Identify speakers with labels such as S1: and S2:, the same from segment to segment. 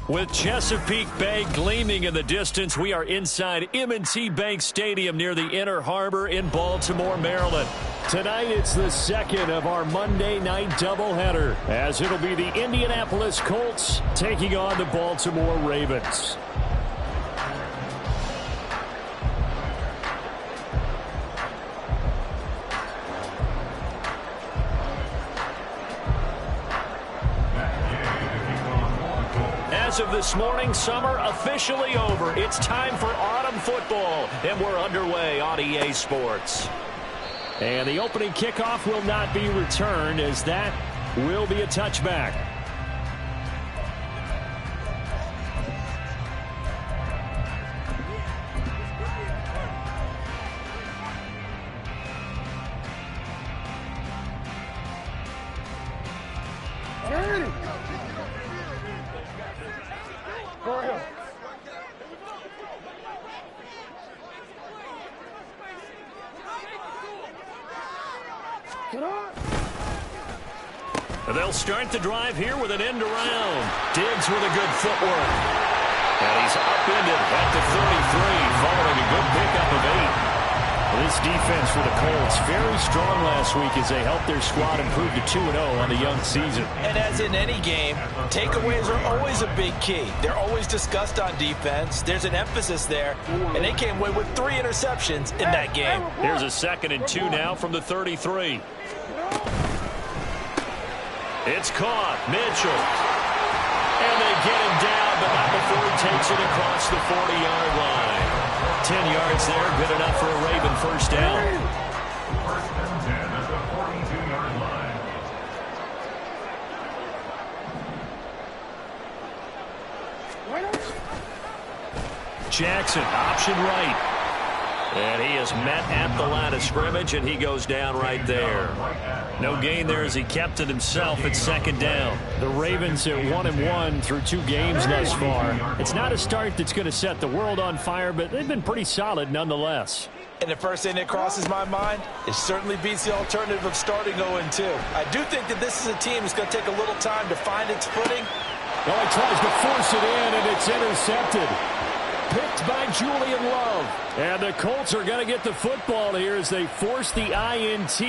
S1: With Chesapeake Bay gleaming in the distance, we are inside M&T Bank Stadium near the Inner Harbor in Baltimore, Maryland. Tonight, it's the second of our Monday night doubleheader, as it'll be the Indianapolis Colts taking on the Baltimore Ravens. As of this morning, summer officially over. It's time for autumn football, and we're underway on EA Sports. And the opening kickoff will not be returned, as that will be a touchback. They'll start the drive here with an end around. Diggs with a good footwork. And he's upended at the 33, following a good pickup of 8. This defense for the Colts, very strong last week as they helped their squad improve to 2-0 on the young season.
S2: And as in any game, takeaways are always a big key. They're always discussed on defense. There's an emphasis there, and they came away with 3 interceptions in that game.
S1: Here's a 2nd and 2 now from the 33. It's caught. Mitchell. And they get him down, but not before he takes it across the 40-yard line. 10 yards there, good enough for a Raven first down.
S3: First and 10 at the 42-yard
S1: line. Jackson, option right. And he is met at the line of scrimmage, and he goes down right there. No gain there as he kept it himself at 2nd down. The Ravens at 1-1 through 2 games thus far. It's not a start that's going to set the world on fire, but they've been pretty solid nonetheless.
S2: And the first thing that crosses my mind, it certainly beats the alternative of starting 0-2. I do think that this is a team that's going to take a little time to find its footing.
S1: Well, he tries to force it in, and it's intercepted. Picked by Julian Love. And the Colts are going to get the football here as they force the INT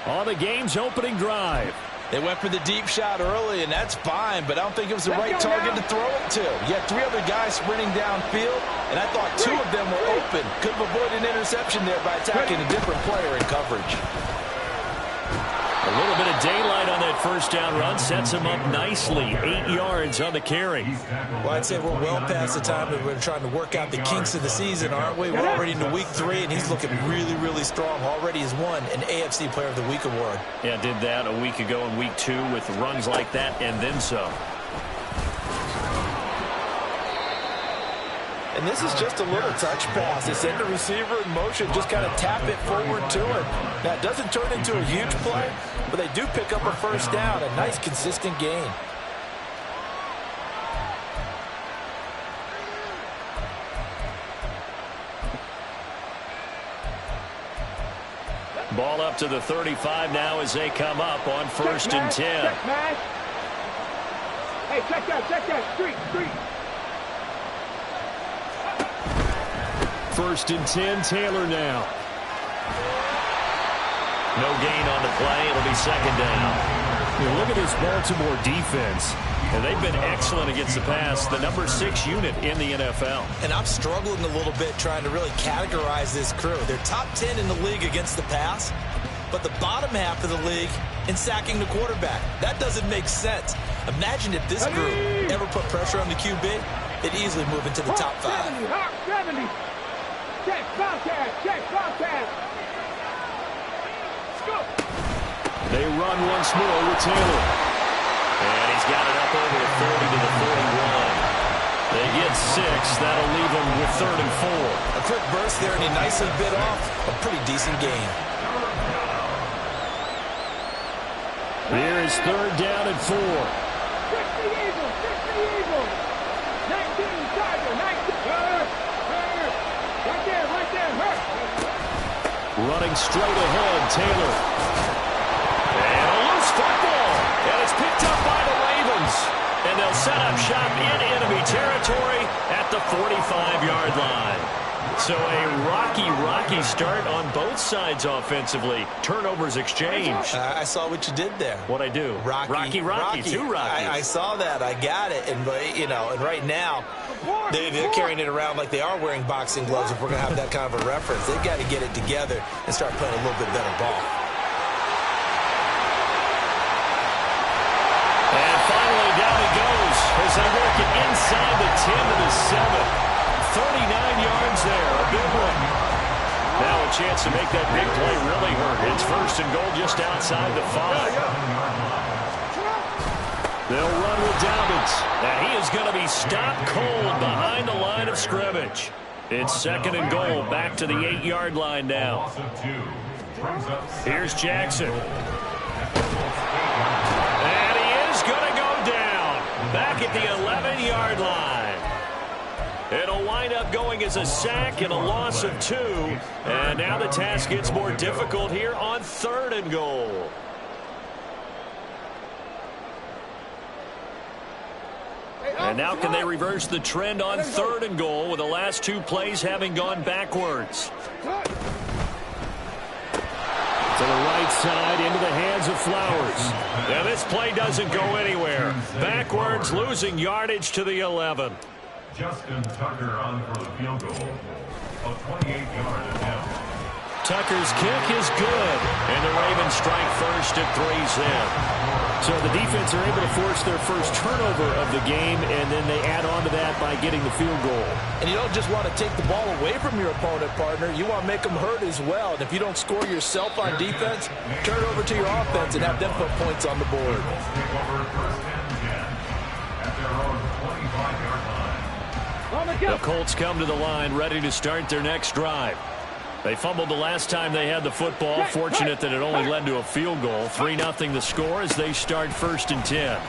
S1: on the game's opening drive.
S2: They went for the deep shot early, and that's fine, but I don't think it was the right target to throw it to. You had 3 other guys sprinting downfield, and I thought 2 of them were open. Could have avoided an interception there by attacking a different player in coverage.
S1: A little bit of daylight on that first down run sets him up nicely. 8 yards on the carry.
S2: Well, I'd say we're well past the time that we're trying to work out the kinks of the season, aren't we? We're already into week 3, and he's looking really, really strong. Already has won an AFC Player of the Week award.
S1: Yeah, did that a week ago in week 2 with runs like that and then some.
S2: And this is just a little touch pass. They send the receiver in motion, just kind of tap it forward to it. Now, it doesn't turn into a huge play, but they do pick up a first down, a nice, consistent gain.
S1: Ball up to the 35 now as they come up on 1st and 10.
S4: Hey, check that, street.
S1: 1st and 10, Taylor now. No gain on the play. It'll be 2nd down. You look at this Baltimore defense, and they've been excellent against the pass, the number 6 unit in the NFL.
S2: And I'm struggling a little bit trying to really categorize this crew. They're top 10 in the league against the pass, but the bottom half of the league in sacking the quarterback. That doesn't make sense. Imagine if this group ever put pressure on the QB, it'd easily move into the top 5.
S4: 70. Check, Bobcat.
S1: They run once more with Taylor. And he's got it up over the 40 to the 41. They get 6. That'll leave them with 3rd and 4.
S2: A quick burst there, and he nicely bit off a pretty decent gain.
S1: Here is 3rd down and 4.
S4: 60 Eagles. 19 Tiger, 19. Right there.
S1: Running straight ahead, Taylor. And a loose football. And it's picked up by the Ravens. And they'll set up shop in enemy the 45-yard line. So a rocky start on both sides offensively. Turnovers exchanged.
S2: I saw what you did there.
S1: What'd I do? Rocky. Two Rockies.
S2: I saw that. I got it. And right now, they're carrying it around like they are wearing boxing gloves. If we're going to have that kind of a reference, they've got to get it together and start playing a little bit better ball.
S1: And finally, down it goes as they work it inside the 10 to the 7. 39 yards there, a big one. Now a chance to make that big play really hurt. It's first and goal just outside the 5. They'll run with Dobbins, and he is going to be stopped cold behind the line of scrimmage. It's second and goal, back to the 8-yard line now. Here's Jackson. And he is going to go down, back at the 11-yard line. It'll wind up going as a sack and a loss of 2. And now the task gets more difficult here on third and goal. And now can they reverse the trend on third and goal with the last 2 plays having gone backwards? To the right side, into the hands of Flowers. Now this play doesn't go anywhere. Backwards, losing yardage to the 11.
S3: Justin Tucker on for the field goal. A 28-yard attempt.
S1: Tucker's kick is good, and the Ravens strike first at 3's in.
S5: So the defense are able to force their first turnover of the game, and then they add on to that by getting the field goal.
S2: And you don't just want to take the ball away from your opponent, partner. You want to make them hurt as well. And if you don't score yourself on defense, turn it over to your offense and have them put points on the board.
S3: Take over first and 10 at their own 25-yard line.
S1: The Colts come to the line ready to start their next drive. They fumbled the last time they had the football. Fortunate that it only led to a field goal. 3-0 the score as they start first and 10.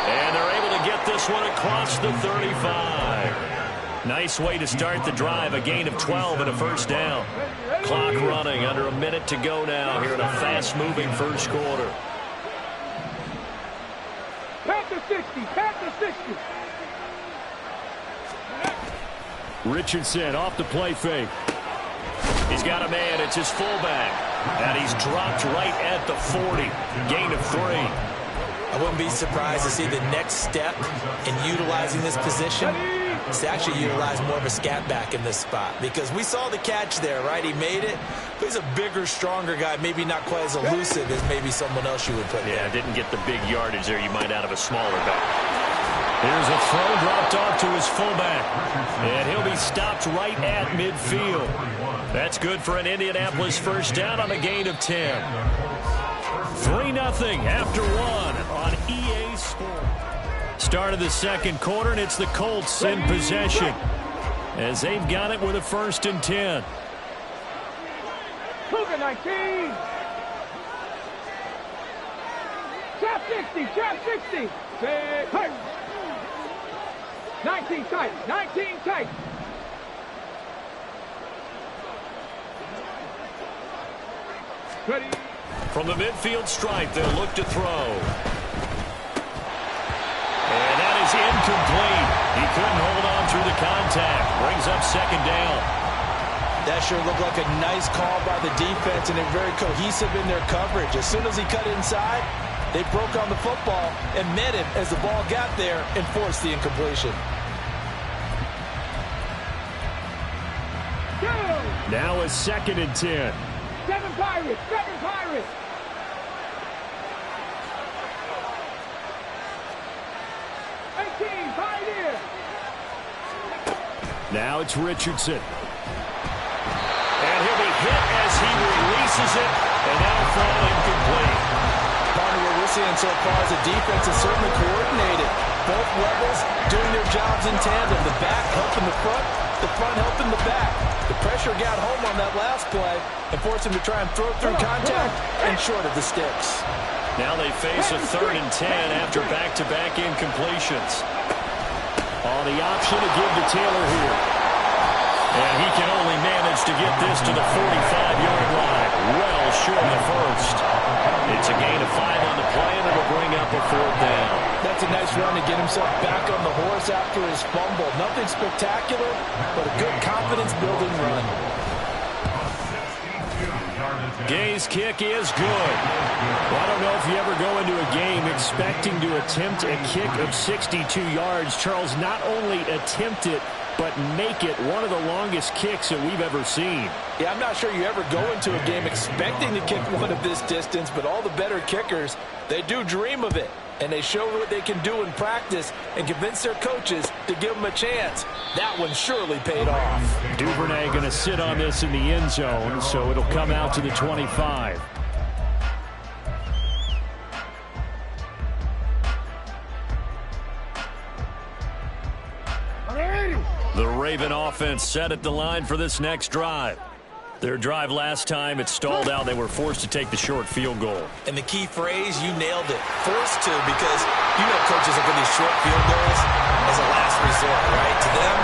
S1: And they're able to get this one across the 35. Nice way to start the drive. A gain of 12 and a first down. Clock running, under a minute to go now here in a fast-moving first quarter.
S4: Pass the 60, pass the 60.
S5: Richardson off the play fake.
S1: He's got a man. It's his fullback. And he's dropped right at the 40. Gain of 3.
S2: I wouldn't be surprised to see the next step in utilizing this position is to actually utilize more of a scat back in this spot. Because we saw the catch there, right? He made it. But he's a bigger, stronger guy. Maybe not quite as elusive as maybe someone else you would put
S1: Yeah,
S2: there.
S1: didn't get the big yardage there you might out of a smaller back. Here's a throw dropped off to his fullback. And he'll be stopped right at midfield. That's good for an Indianapolis first down on a gain of 10. 3-0 after 1 on EA Sports. Start of the second quarter, and it's the Colts in possession as they've got it with a first and 10.
S4: Cougar 19. Trap 60, trap 60. Say, hey. 19 tight, 19 tight. Ready.
S1: From the midfield stripe, they'll look to throw. And that is incomplete. He couldn't hold on through the contact. Brings up second down.
S2: That sure looked like a nice call by the defense, and they're very cohesive in their coverage. As soon as he cut inside, they broke on the football and met him as the ball got there and forced the incompletion.
S5: Now a second and 10.
S4: 7 Pirates, 7 Pirates. Pioneer.
S5: Now it's Richardson.
S1: And he'll be hit as he releases it, and that'll fall incomplete.
S2: Partner, what we're seeing so far is the defense is certainly coordinated. Both levels doing their jobs in tandem. The back helping the front helping the back. The pressure got home on that last play and forced him to try and throw through contact and short of the sticks.
S1: Now they face a 3rd and 10 after back-to-back incompletions.
S5: Oh, the option to give to Taylor here.
S1: And he can only manage to get this to the 45-yard line. Well short of the first. It's a gain of 5 on the play, and it'll bring up a 4th down.
S2: That's a nice run to get himself back on the horse after his fumble. Nothing spectacular, but a good confidence-building run.
S1: Gay's kick is good.
S5: Well, I don't know if you ever go into a game expecting to attempt a kick of 62 yards. Charles, not only attempt it, but make it one of the longest kicks that we've ever seen.
S2: Yeah, I'm not sure you ever go into a game expecting to kick one of this distance, but all the better kickers, they do dream of it. And they show what they can do in practice and convince their coaches to give them a chance. That one surely paid off.
S5: Duvernay going to sit on this in the end zone, so it'll come out to the 25.
S1: The Raven offense set at the line for this next drive. Their drive last time, it stalled out. They were forced to take the short field goal.
S2: And the key phrase, you nailed it. Forced to, because you know coaches look at these short field goals as a last resort, right? To them,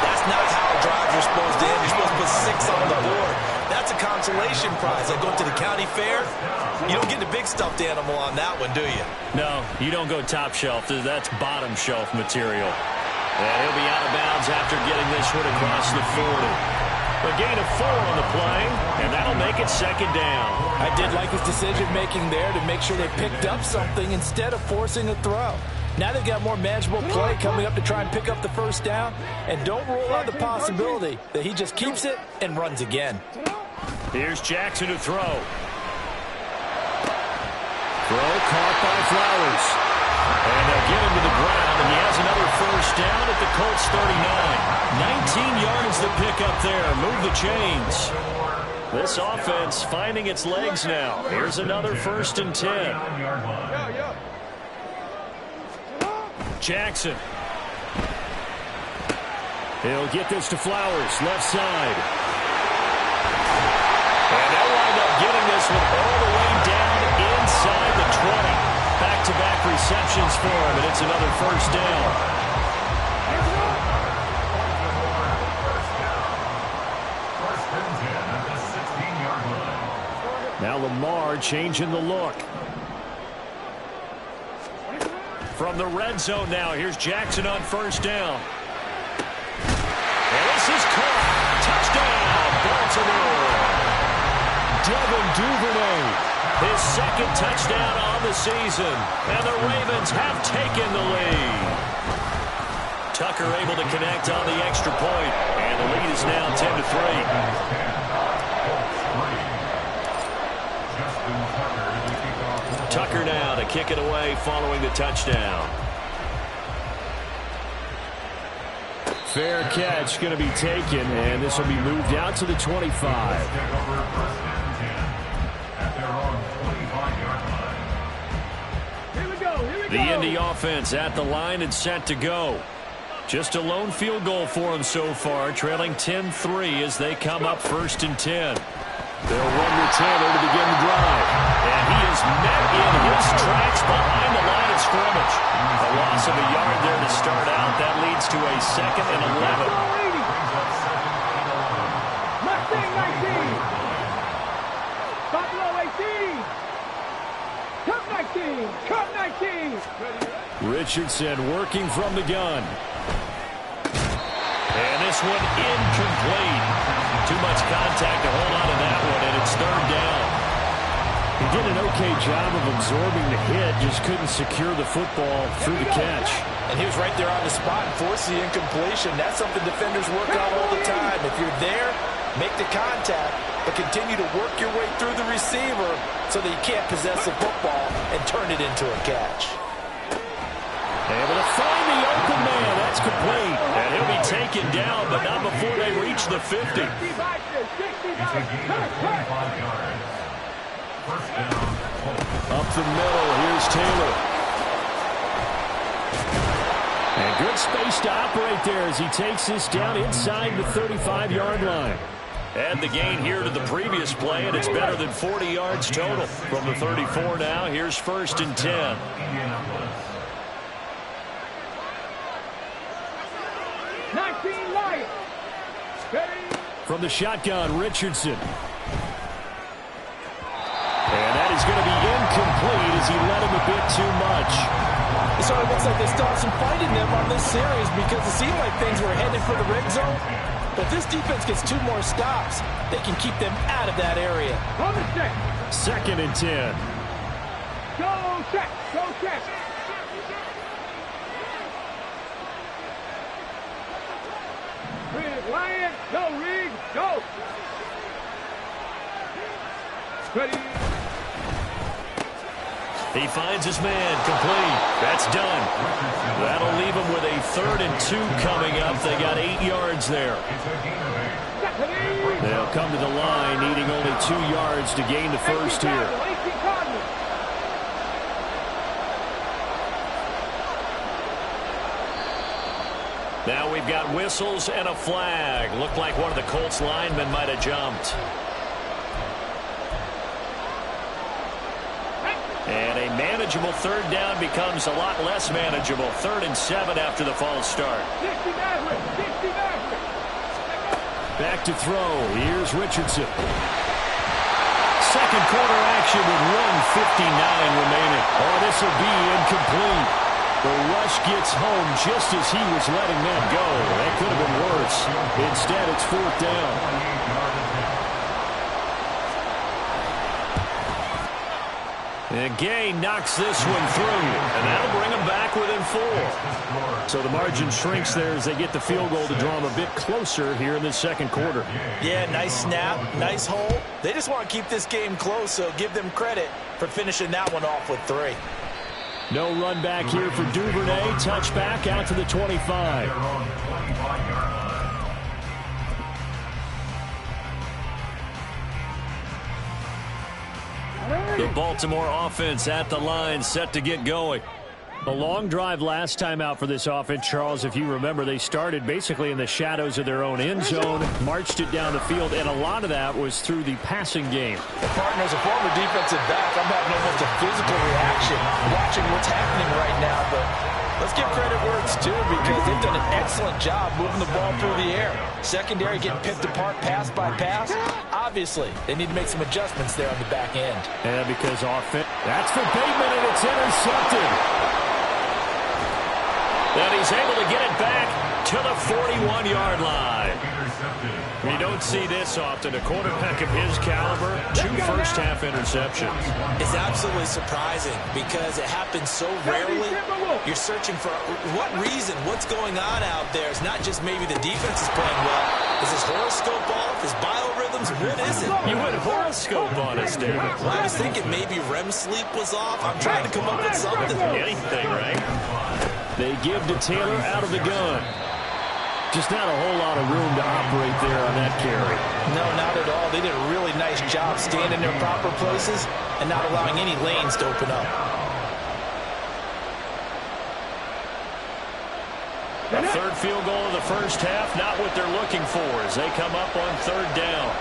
S2: that's not how drives are supposed to end. You're supposed to put 6 on the board. That's a consolation prize. Like going to the county fair, you don't get the big stuffed animal on that one, do you?
S1: No, you don't go top shelf. That's bottom shelf material. And he'll be out of bounds after getting this one across the 40. A gain of 4 on the play, and that'll make it second down.
S2: I did like his decision-making there to make sure they picked up something instead of forcing a throw. Now they've got more manageable play coming up to try and pick up the first down, and don't rule out the possibility that he just keeps it and runs again.
S1: Here's Jackson to throw.
S5: Throw caught by Flowers.
S1: And they'll get him to the ground, and he has another first down at the Colts 39. 19 yards to pick up there. Move the chains. This offense finding its legs now. Here's another 1st and 10. Jackson.
S5: He'll get this to Flowers, left side.
S1: And they'll wind up getting this one all the way down inside the 20. Back-to-back receptions for him, and it's another first down.
S5: Now Lamar changing the look.
S1: From the red zone now, here's Jackson on first down. And this is caught. Touchdown, Baltimore. Devin Duvernay. His second touchdown on the season, and the Ravens have taken the lead. Tucker able to connect on the extra point, and the lead is now 10-3. Tucker now to kick it away following the touchdown.
S5: Fair catch going to be taken, and this will be moved out to the 25.
S1: The Indy offense at the line and set to go. Just a lone field goal for them so far, trailing 10-3 as they come up 1st and 10.
S5: They'll run with Taylor to begin the drive.
S1: And he is met in his tracks behind the line of scrimmage. A loss of a yard there to start out. That leads to a 2nd and 11.
S4: Mustang 19. Buffalo 18. Cup 19. Cup 19.
S5: Richardson working from the gun.
S1: And this one incomplete. Too much contact to hold on to that one, and it's 3rd down.
S5: He did an okay job of absorbing the hit, just couldn't secure the football through the catch.
S2: And he was right there on the spot and forced the incompletion. That's something defenders work on all the time. If you're there, make the contact, but continue to work your way through the receiver so that you can't possess the football and turn it into a catch.
S5: Able to find the open man. That's complete.
S1: And he'll be taken down, but not before they reach the 50.
S5: Up the middle, here's Taylor. And good space to operate there as he takes this down inside the 35-yard line.
S1: And the gain here to the previous play, and it's better than 40 yards total. From the 34 now, here's 1st and 10.
S5: From the shotgun, Richardson. And that is going to be incomplete as he let him a bit too much.
S2: So it's looks like they still have some fight in them on this series because it seemed like things were headed for the red zone. But if this defense gets 2 more stops, they can keep them out of that area.
S4: Run the check.
S5: 2nd and 10.
S4: Go check. Go check. Rig, Lion. Go, Rig. Go. Ready.
S1: He finds his man, complete. That's done. That'll leave him with a 3rd and 2 coming up. They got 8 yards there. They'll come to the line, needing only 2 yards to gain the first here. Now we've got whistles and a flag. Looked like one of the Colts linemen might have jumped. And a manageable 3rd down becomes a lot less manageable. 3rd and 7 after the false start.
S5: Back to throw. Here's Richardson. 2nd quarter action with 1:59 remaining. Oh, this will be incomplete. The rush gets home just as he was letting that go. That could have been worse. Instead, it's 4th down. And Gay knocks this one through, and that'll bring them back within 4. So the margin shrinks there as they get the field goal to draw them a bit closer here in the 2nd quarter.
S2: Yeah, nice snap, nice hole. They just want to keep this game close, so give them credit for finishing that one off with 3.
S5: No run back here for Duvernay. Touchback out to the 25.
S1: The Baltimore offense at the line, set to get going.
S5: A long drive last time out for this offense, Charles. If you remember, they started basically in the shadows of their own end zone, marched it down the field, and a lot of that was through the passing game.
S2: The partner's a former defensive back. I'm having almost a physical reaction watching what's happening right now, but let's give credit where it's due because they've done an excellent job moving the ball through the air. Secondary getting picked apart pass by pass. Obviously, they need to make some adjustments there on the back end.
S5: And because offense, that's for Bateman, and it's intercepted.
S1: And he's able to get it back to the 41-yard line. You don't see this often. A quarterback of his caliber, 2 first-half interceptions.
S2: It's absolutely surprising because it happens so rarely. You're searching for what reason, what's going on out there. It's not just maybe the defense is playing well. Is his horoscope off? His biorhythms? What is it?
S1: You went horoscope on us, David.
S2: Well, I was thinking maybe REM sleep was off. I'm trying to come up with something.
S1: Anything, right?
S5: They give to Taylor out of the gun. Just not a whole lot of room to operate there on that carry.
S2: No, not at all. They did a really nice job staying in their proper places and not allowing any lanes to open up.
S1: A 3rd field goal of the first half, not what they're looking for as they come up on 3rd down.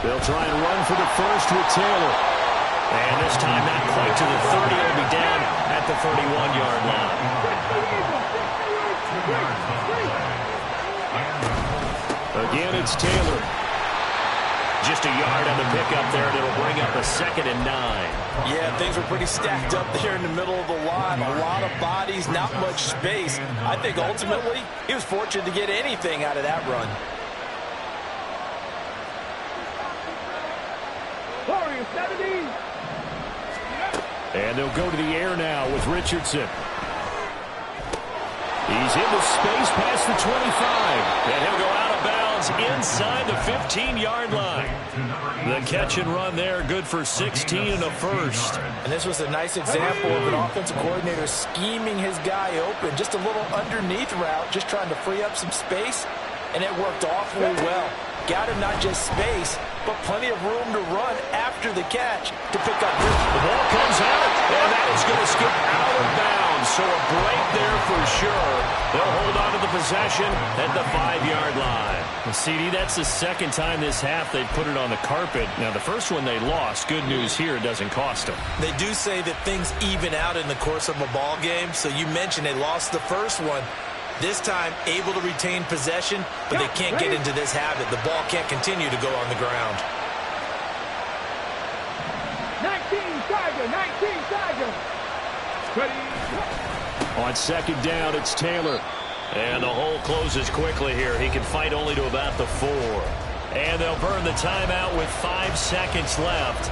S5: They'll try and run for the first with Taylor.
S1: And this time not quite to the 30. It'll be down at the 31-yard line.
S5: Again, it's Taylor.
S1: Just a yard on the pickup there, and it'll bring up a 2nd and 9.
S2: Yeah, things were pretty stacked up there in the middle of the line. A lot of bodies, not much space. I think ultimately he was fortunate to get anything out of that run.
S4: Warriors 70.
S5: And they'll go to the air now with Richardson. He's into space past the 25.
S1: And he'll go out of bounds inside the 15-yard line. The catch and run there, good for 16 and a first.
S2: And this was a nice example of an offensive coordinator scheming his guy open. Just a little underneath route, just trying to free up some space. And it worked awfully well. Got him not just space, but plenty of room to run after the catch to pick up.
S1: The ball comes out, and that is going to skip out of bounds. So a break there for sure. They'll hold on to the possession at the 5-yard line.
S5: And CD, that's the 2nd time this half they've put it on the carpet. Now, the first one they lost. Good news here, it doesn't cost them.
S2: They do say that things even out in the course of a ball game. So you mentioned they lost the first one. This time, able to retain possession, but they can't get into this habit. The ball can't continue to go on the ground.
S4: 19, Tiger, 19, Tiger. Ready.
S5: On second down, it's Taylor.
S1: And the hole closes quickly here. He can fight only to about the 4. And they'll burn the timeout with 5 seconds left.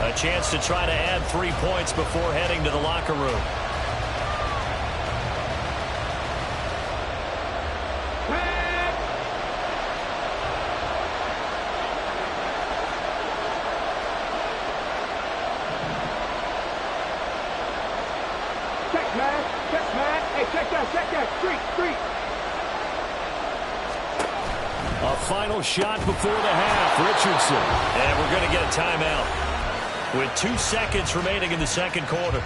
S1: A chance to try to add 3 points before heading to the locker room.
S5: A final shot before the half, Richardson.
S1: And we're going to get a timeout with 2 seconds remaining in the second quarter.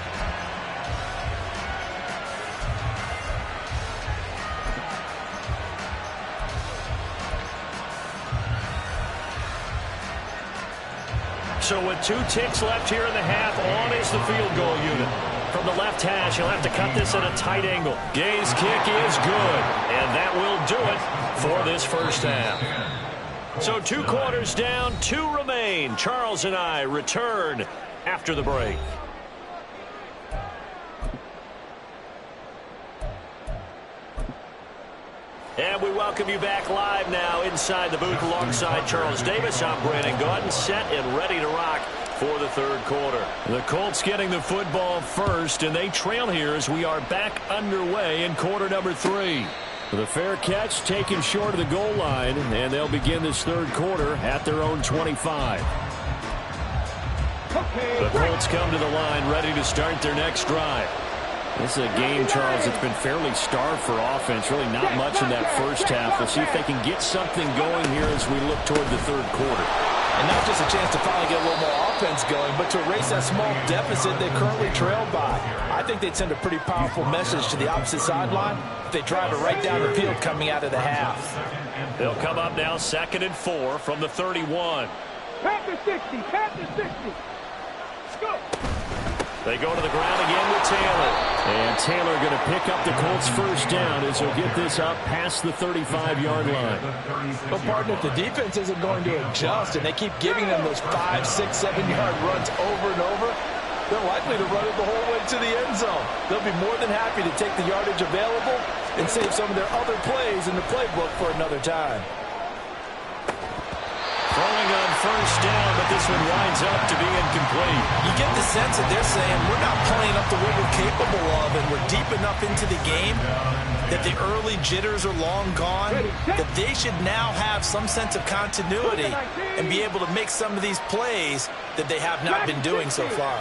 S1: So with 2 ticks left here in the half, on is the field goal unit. From the left hash, he'll have to cut this at a tight angle. Gay's kick is good, and that will do it for this first half. So 2 quarters down, 2 remain. Charles and I return after the break. And we welcome you back live now inside the booth alongside Charles Davis. I'm Brandon Gaudin, set and ready to rock for the third quarter. The Colts getting the football first, and they trail here as we are back underway in quarter number 3. The fair catch taken short of the goal line, and they'll begin this third quarter at their own 25. The Colts come to the line ready to start their next drive. This is a game, Charles, that's been fairly starved for offense. Really not much in that first half. We'll see if they can get something going here as we look toward the third quarter.
S2: And not just a chance to finally get a little more offense going, but to erase that small deficit they currently trailed by. I think they'd send a pretty powerful message to the opposite sideline if they drive it right down the field coming out of the half.
S1: They'll come up now 2nd and 4 from the 31.
S4: Panther 60, Panther 60. Let's go.
S1: They go to the ground again with Taylor.
S5: And Taylor going to pick up the Colts first down as he'll get this up past the 35-yard line.
S2: But, partner, if the defense isn't going to adjust and they keep giving them those 5, 6, 7-yard runs over and over, they're likely to run it the whole way to the end zone. They'll be more than happy to take the yardage available and save some of their other plays in the playbook for another time.
S1: Throwing on first down, but this one winds up to be incomplete.
S2: You get the sense that they're saying we're not playing up to what we're capable of, and we're deep enough into the game that the early jitters are long gone, that they should now have some sense of continuity and be able to make some of these plays that they have not been doing so far.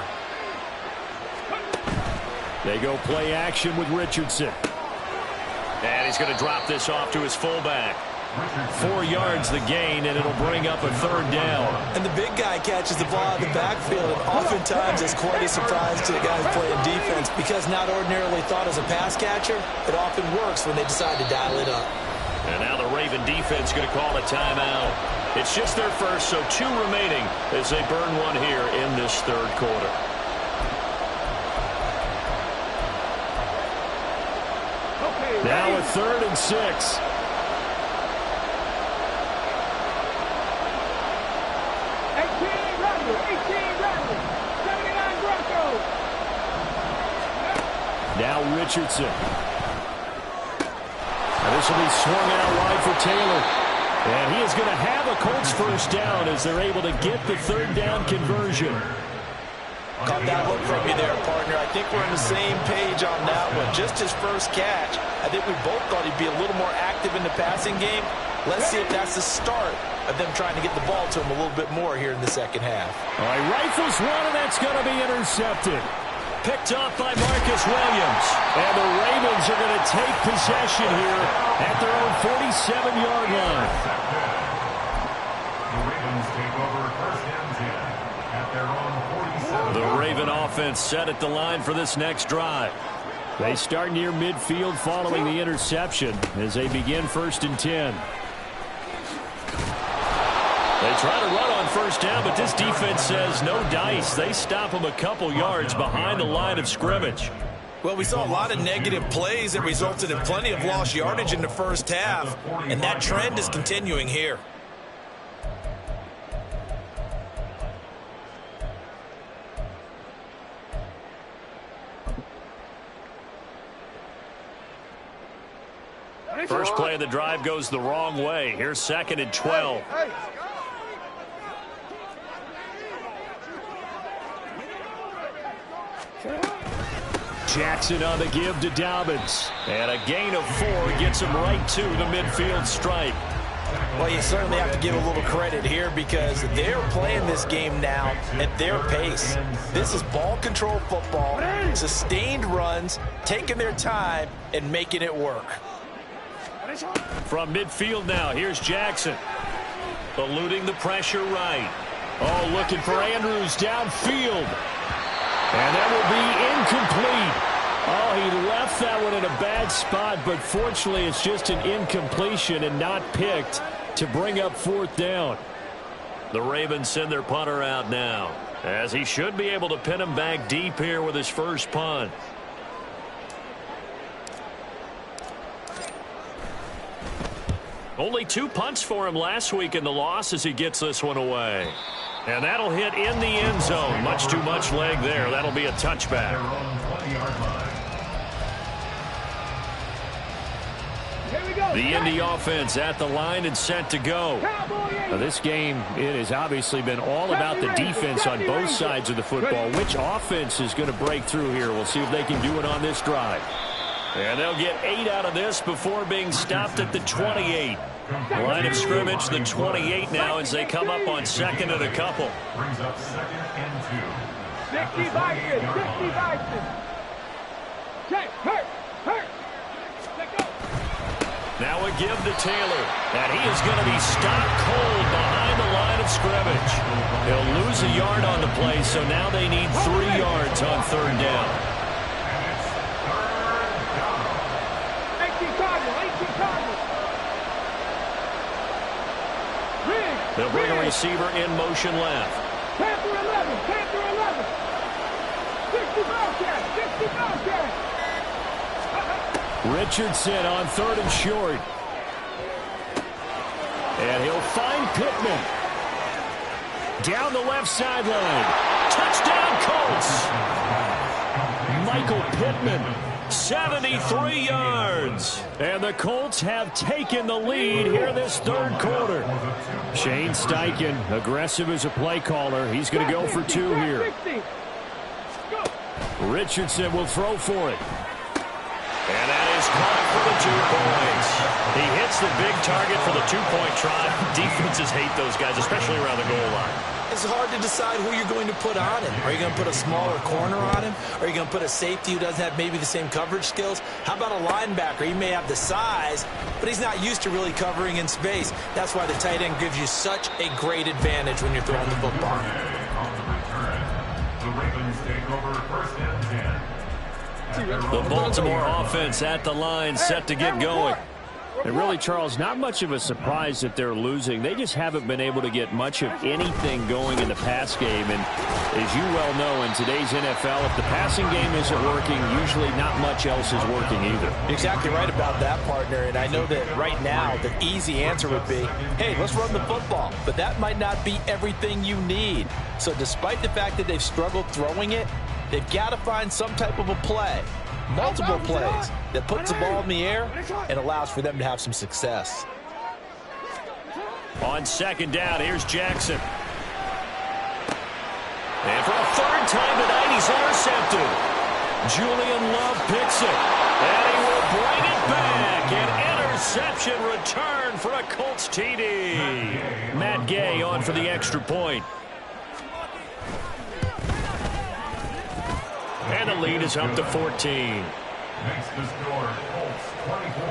S5: They go play action with Richardson.
S1: And he's going to drop this off to his fullback. 4 yards the gain, and it'll bring up a third down.
S2: And the big guy catches the ball out of the backfield, and oftentimes it's quite a surprise to the guys playing defense because not ordinarily thought as a pass catcher, it often works when they decide to dial it up.
S1: And now the Raven defense going to call a timeout. It's just their first, so 2 remaining as they burn one here in this third quarter.
S5: Now a 3rd and 6. Now Richardson. And this will be swung out wide for Taylor. And he is going to have a Colts first down as they're able to get the third down conversion.
S2: Caught that look from you there, partner. I think we're on the same page on that one. Just his first catch. I think we both thought he'd be a little more active in the passing game. Let's see if that's the start of them trying to get the ball to him a little bit more here in the second half.
S5: All right, rifles one, and that's going to be intercepted.
S1: Picked off by Marcus Williams.
S5: And the Ravens are going to take possession here at their own 47-yard line.
S3: The Ravens take over 1st and 10 at their own 47.
S1: The Raven offense set at the line for this next drive.
S5: They start near midfield following the interception as they begin 1st and 10.
S1: They try to run on first down, but this defense says no dice. They stop them a couple yards behind the line of scrimmage.
S2: Well, we saw a lot of negative plays that resulted in plenty of lost yardage in the first half, and that trend is continuing here.
S1: First play of the drive goes the wrong way. Here's 2nd and 12.
S5: Jackson on the give to Dobbins.
S1: And a gain of 4 gets him right to the midfield stripe.
S2: Well, you certainly have to give a little credit here because they're playing this game now at their pace. This is ball control football, sustained runs, taking their time and making it work.
S1: From midfield now, here's Jackson. Eluding the pressure right.
S5: Oh, looking for Andrews downfield. And that will be incomplete. Oh, he left that one in a bad spot, but fortunately it's just an incompletion and not picked to bring up 4th down.
S1: The Ravens send their punter out now, as he should be able to pin him back deep here with his first punt. Only 2 punts for him last week in the loss as he gets this one away. And that'll hit in the end zone. Much too much leg there. That'll be a touchback. The Indy offense at the line and set to go.
S5: Now, this game, it has obviously been all about the defense on both sides of the football. Which offense is going to break through here? We'll see if they can do it on this drive.
S1: And they'll get 8 out of this before being stopped at the 28. Line of scrimmage, the 28 now as they come up on 2nd and a couple.
S3: Brings up 2nd and 2.
S4: 60 Bison, 60 Bison. Check, hurt. Let go.
S1: Now a give to Taylor. And he is going to be stopped cold behind the line of scrimmage. He'll lose a yard on the play, so now they need 3 yards on 3rd down. They'll bring a receiver in motion left.
S4: Panther 11, Panther 11. 60 Bobcat, 60 Bobcat.
S5: Richardson on 3rd and short. And he'll find Pittman. Down the left sideline. Touchdown Colts. Michael Pittman.
S1: 73 yards.
S5: And the Colts have taken the lead here this 3rd quarter. Shane Steichen, aggressive as a play caller. He's going to go for 2 here. Richardson will throw for it.
S1: And that is caught for the 2 points. He hits the big target for the 2-point try. Defenses hate those guys, especially around the goal line.
S2: It's hard to decide who you're going to put on him. Are you going to put a smaller corner on him? Are you going to put a safety who doesn't have maybe the same coverage skills? How about a linebacker? He may have the size, but he's not used to really covering in space. That's why the tight end gives you such a great advantage when you're throwing the football.
S3: On the return, the Ravens take over 1st and 10.
S1: The Baltimore offense at the line, set to get going.
S5: And really, Charles, not much of a surprise that they're losing. They just haven't been able to get much of anything going in the pass game. And as you well know, in today's NFL, if the passing game isn't working, usually not much else is working either.
S2: Exactly right about that, partner. And I know that right now the easy answer would be, hey, let's run the football. But that might not be everything you need. So despite the fact that they've struggled throwing it, they've got to find some type of a play. Multiple plays that puts the ball in the air and allows for them to have some success.
S1: On 2nd down, here's Jackson. And for a 3rd time tonight, he's intercepted. Julian Love picks it. And he will bring it back. An interception return for a Colts TD. Matt Gay on for the extra point. And the lead is up to 14.
S3: Makes the score Colts 24,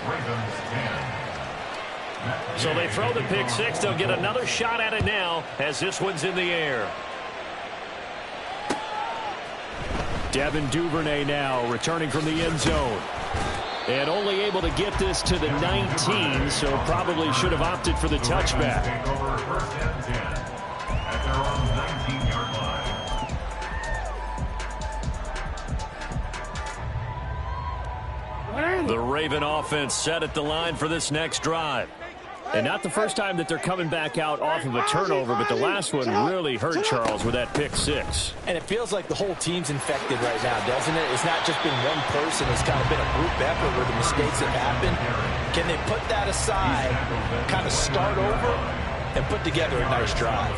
S3: Ravens 10.
S1: So they throw the pick 6. They'll get another shot at it now as this one's in the air.
S5: Devin Duvernay now returning from the end zone. And only able to get this to the 19, so probably should have opted for the touchback.
S3: Take over 1st and 10 at their own 19-yard line.
S1: The Raven offense set at the line for this next drive.
S5: And not the first time that they're coming back out off of a turnover, but the last one really hurt Charles with that pick six.
S2: And it feels like the whole team's infected right now, doesn't it? It's not just been one person. It's kind of been a group effort where the mistakes have happened. Can they put that aside, kind of start over, and put together a nice drive?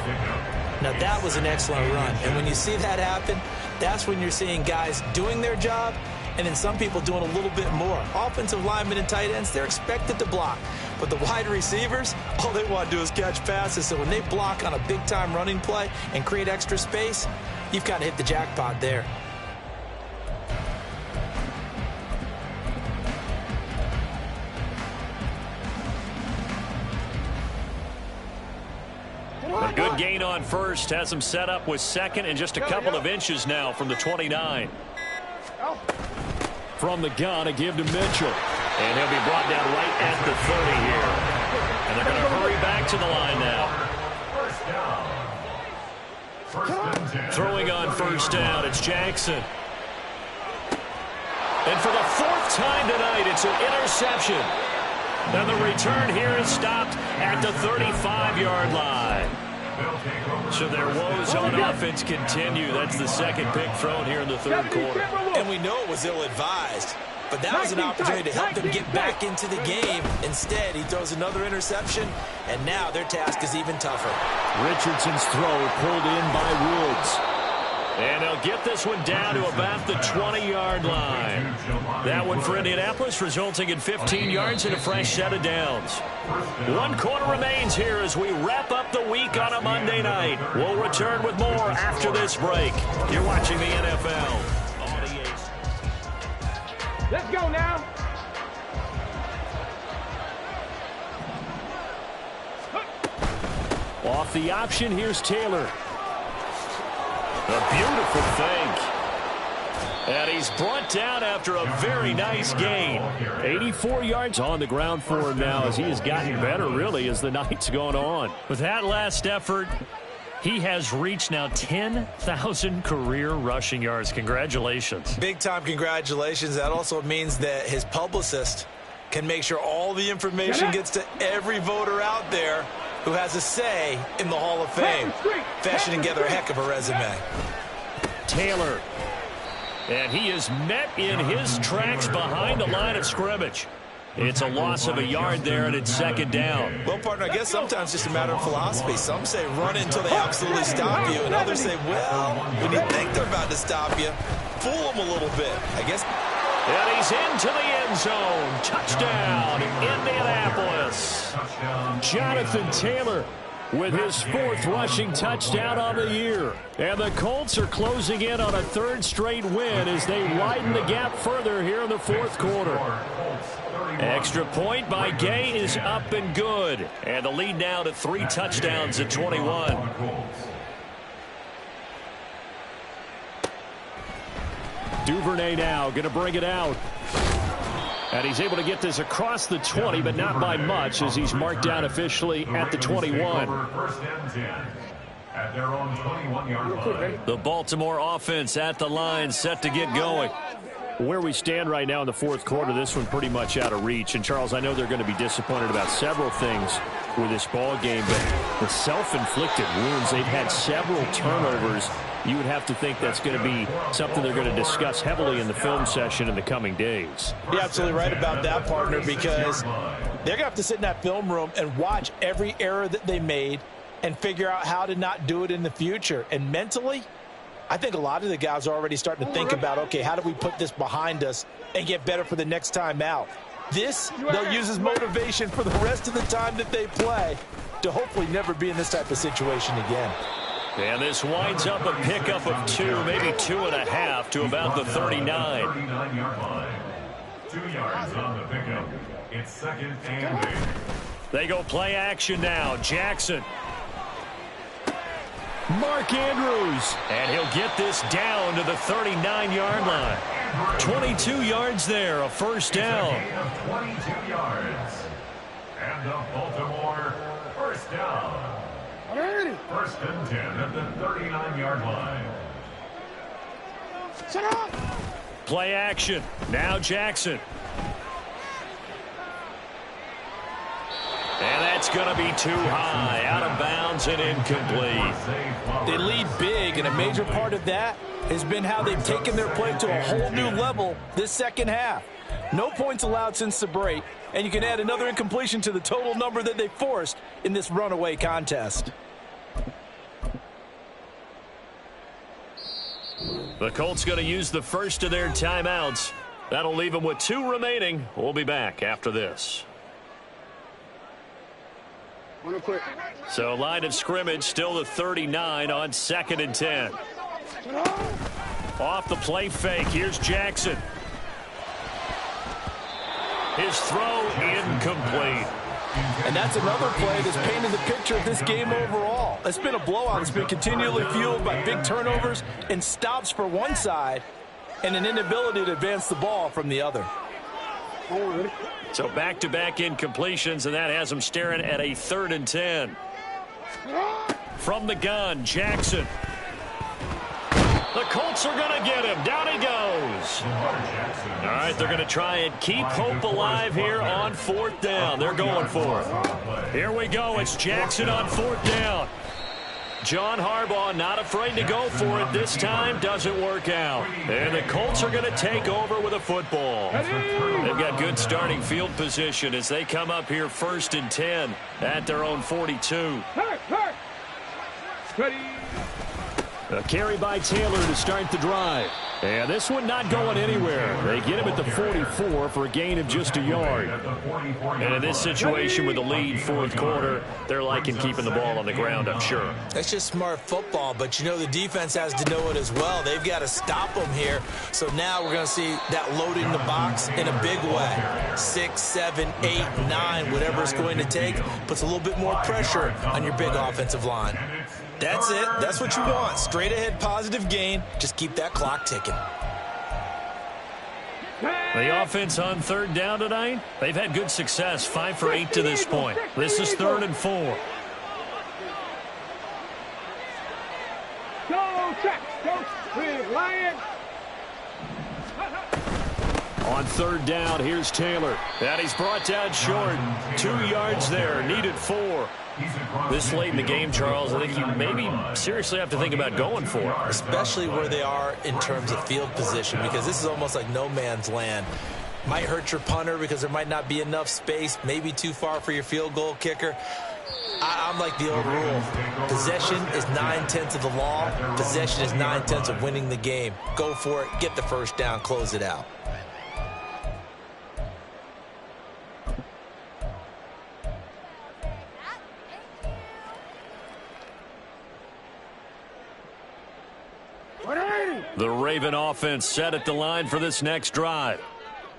S2: Now, that was an excellent run. And when you see that happen, that's when you're seeing guys doing their job and then some people doing a little bit more. Offensive linemen and tight ends, they're expected to block. But the wide receivers, all they want to do is catch passes. So when they block on a big-time running play and create extra space, you've kind of hit the jackpot there.
S1: A good gain on first has him set up with second and just a couple of inches now from the 29.
S5: From the gun, a give to Mitchell.
S1: And he'll be brought down right at the 30 here. And they're going to hurry back to the line now.
S3: First and 10.
S1: Throwing on first down, it's Jackson. And for the fourth time tonight, it's an interception. And the return here is stopped at the 35-yard line. So their woes on offense continue. That's the second pick thrown here in the third quarter.
S2: And we know it was ill-advised, but that was an opportunity to help them get back into the game. Instead, he throws another interception, and now their task is even tougher.
S5: Richardson's throw pulled in by Woods.
S1: And they'll get this one down to about the 20-yard line. That one for Indianapolis, resulting in 15 yards and a fresh set of downs. 1 quarter remains here as we wrap up the week on a Monday night. We'll return with more after this break. You're watching the NFL.
S4: Let's go now.
S5: Off the option, here's Taylor.
S1: A beautiful fake. And he's brought down after a very nice gain.
S5: 84 yards on the ground for him now as he has gotten better, really, as the night's gone on.
S1: With that last effort, he has reached now 10,000 career rushing yards. Congratulations.
S2: Big-time congratulations. That also means that his publicist can make sure all the information gets to every voter out there who has a say in the Hall of Fame. Fashioning together a heck of a resume.
S5: Taylor.
S1: And he is met in his tracks behind the line of scrimmage. It's a loss of a yard there, and it's second down.
S2: Well, partner, I guess sometimes it's just a matter of philosophy. Some say run until they absolutely stop you, and others say, well, when you think they're about to stop you, fool them a little bit. I guess.
S1: And he's into the end zone. Touchdown, Indianapolis.
S5: Jonathan Taylor with his fourth rushing touchdown on the year. And the Colts are closing in on a third straight win as they widen the gap further here in the fourth quarter.
S1: Extra point by Gay is up and good. And the lead now to 3 touchdowns at 21.
S5: Duvernay now going to bring it out. And he's able to get this across the 20, but not by much as he's marked down officially at the 21.
S3: First and 10 at their own 21-yard line.
S1: The Baltimore offense at the line, set to get going.
S5: Where we stand right now in the fourth quarter, this one pretty much out of reach. And, Charles, I know they're going to be disappointed about several things with this ball game, but the self-inflicted wounds, they've had several turnovers. You would have to think that's going to be something they're going to discuss heavily in the film session in the coming days.
S2: You're absolutely right about that, partner, because they're going to have to sit in that film room and watch every error that they made and figure out how to not do it in the future. And mentally, I think a lot of the guys are already starting to think about, okay, how do we put this behind us and get better for the next time out? This, they'll use as motivation for the rest of the time that they play to hopefully never be in this type of situation again.
S1: And this winds up a pickup of 2, maybe 2.5 to about the 39.
S3: 39-yard line. 2 yards on the pickup. It's second and 8.
S1: They go play action now. Jackson.
S5: Mark Andrews.
S1: And he'll get this down to the 39-yard line. 22 yards there, a first down.
S3: It's a gain of 22 yards. And the Baltimore first down. First and 10 at the 39-yard line.
S1: Play action. Now Jackson. And that That's going to be too high, out of bounds and incomplete.
S2: They lead big, and a major part of that has been how they've taken their play to a whole new level this second half. No points allowed since the break, and you can add another incompletion to the total number that they forced in this runaway contest.
S1: The Colts going to use the first of their timeouts. That'll leave them with 2 remaining. We'll be back after this. So line of scrimmage still the 39 on 2nd and 10. Off the play fake. Here's Jackson. His throw incomplete.
S2: And that's another play that's painted the picture of this game overall. It's been a blowout. It's been continually fueled by big turnovers and stops for one side and an inability to advance the ball from the other.
S1: So back-to-back incompletions, and that has them staring at a 3rd and 10. From the gun, Jackson. The Colts are going to get him. Down he goes. All right, they're going to try and keep hope alive here on 4th down. They're going for it. Here we go. It's Jackson on 4th down. John Harbaugh not afraid to go for it this time. Doesn't work out. And the Colts are going to take over with a football. They've got good starting field position as they come up here 1st and 10 at their own 42. A carry by Taylor to start the drive. And this one not going anywhere. They get him at the 44 for a gain of just a yard. And in this situation with the lead 4th quarter, they're liking keeping the ball on the ground, I'm sure.
S2: That's just smart football, but you know the defense has to know it as well. They've got to stop them here. So now we're going to see that loading the box in a big way. 6, 7, 8, 9, whatever it's going to take, puts a little bit more pressure on your big offensive line. That's it. That's what you want. Straight ahead positive gain. Just keep that clock ticking.
S1: The offense on 3rd down tonight, they've had good success, 5 for 8 to this point. This is 3rd and 4.
S4: Go, check. Go, clear, Lion.
S1: On 3rd down, here's Taylor. And he's brought down short. 2 yards there, needed 4. This late in the game, Charles, I think you maybe seriously have to think about going for it.
S2: Especially where they are in terms of field position, because this is almost like no man's land. Might hurt your punter because there might not be enough space, maybe too far for your field goal kicker. I'm like the old rule. Possession is 9/10 of the law. Possession is 9/10 of winning the game. Go for it, get the first down, close it out.
S1: The Raven offense set at the line for this next drive.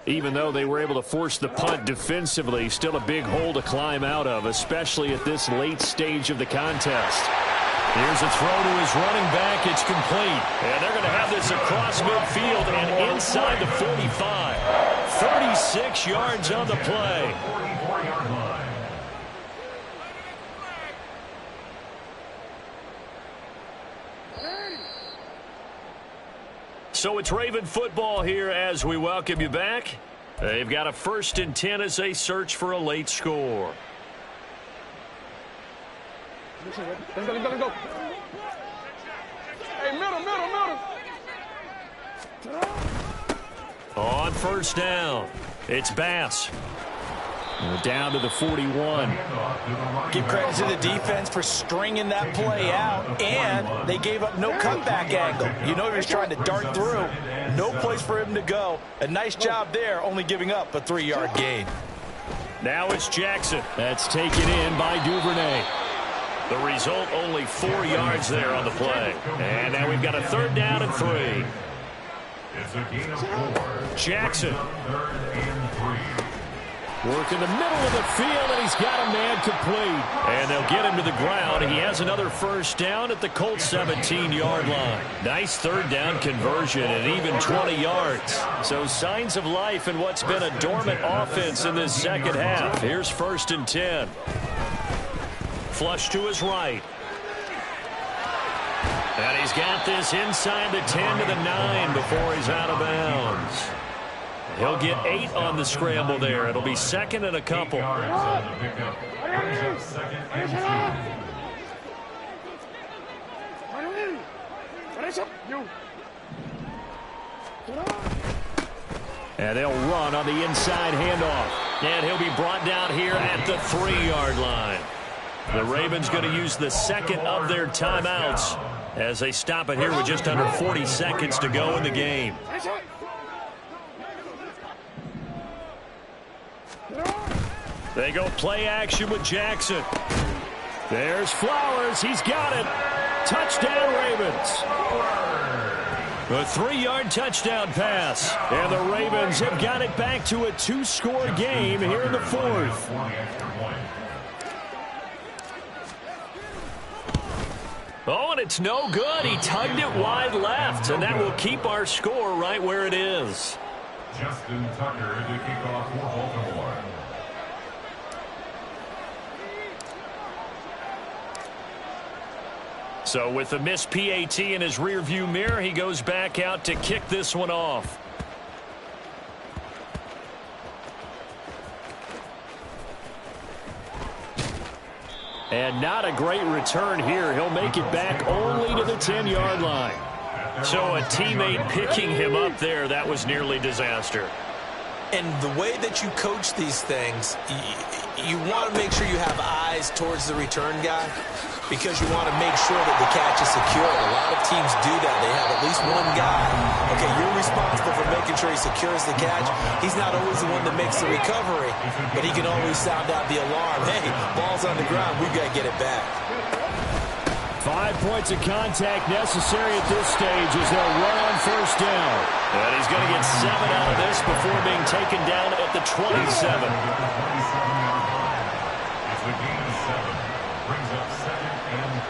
S1: Even though they were able to force the punt defensively, still a big hole to climb out of, especially at this late stage of the contest. Here's a throw to his running back. It's complete. And they're going to have this across midfield and inside the 45. 36 yards on the play. So it's Raven football here as we welcome you back. They've got a 1st and 10 as they search for a late score.
S4: Let's go. Hey, middle.
S1: On 1st down, it's Bass. Down to the 41.
S2: Give credit to the defense for stringing that play out, and they gave up no cutback angle. You know he was trying to dart through. No place for him to go. A nice job there, only giving up a 3-yard gain.
S1: Now it's Jackson. That's taken in by Duvernay. The result, only 4 yards there on the play. And now we've got a 3rd down and 3.
S3: It's a gain of 4.
S1: Jackson.
S3: 3rd and 3.
S1: Work in the middle of the field, and he's got a man complete. And they'll get him to the ground. He has another 1st down at the Colts 17-yard line. Nice 3rd down conversion and even 20 yards. So signs of life in what's been a dormant offense in this second half. Here's 1st and 10. Flush to his right. And he's got this inside the 10 to the 9 before he's out of bounds. He'll get 8 on the scramble there. It'll be second and a couple.
S3: 8 yards on the pickup. Brings up second and 2.
S5: And they'll run on the inside handoff.
S1: And he'll be brought down here at the 3-yard line. The Ravens going to use the second of their timeouts as they stop it here with just under 40 seconds to go in the game. They go play action with Jackson.
S5: There's Flowers. He's got it. Touchdown, Ravens.
S1: A 3-yard touchdown pass.
S5: And the Ravens have got it back to a 2-score game here in the 4th.
S1: Oh, and it's no good. He tugged it wide left, and that will keep our score right where it is.
S3: Justin Tucker to kick off for Baltimore.
S1: So with the missed PAT in his rearview mirror, he goes back out to kick this one off.
S5: And not a great return here. He'll make it back only to the 10-yard line.
S1: So a teammate picking him up there, that was nearly disaster.
S2: And the way that you coach these things, you want to make sure you have eyes towards the return guy because you want to make sure that the catch is secure. A lot of teams do that. They have at least one guy. Okay, you're responsible for making sure he secures the catch. He's not always the one that makes the recovery, but he can always sound out the alarm. Hey, ball's on the ground. We've got to get it back.
S5: 5 points of contact necessary at this stage as they'll run on first down.
S1: And he's going to get 7 out of this before being taken down at the 27.
S3: It's a gain of 7. Brings up second and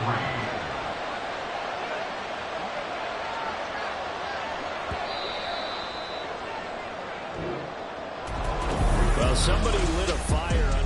S3: 3.
S5: Well, somebody lit a fire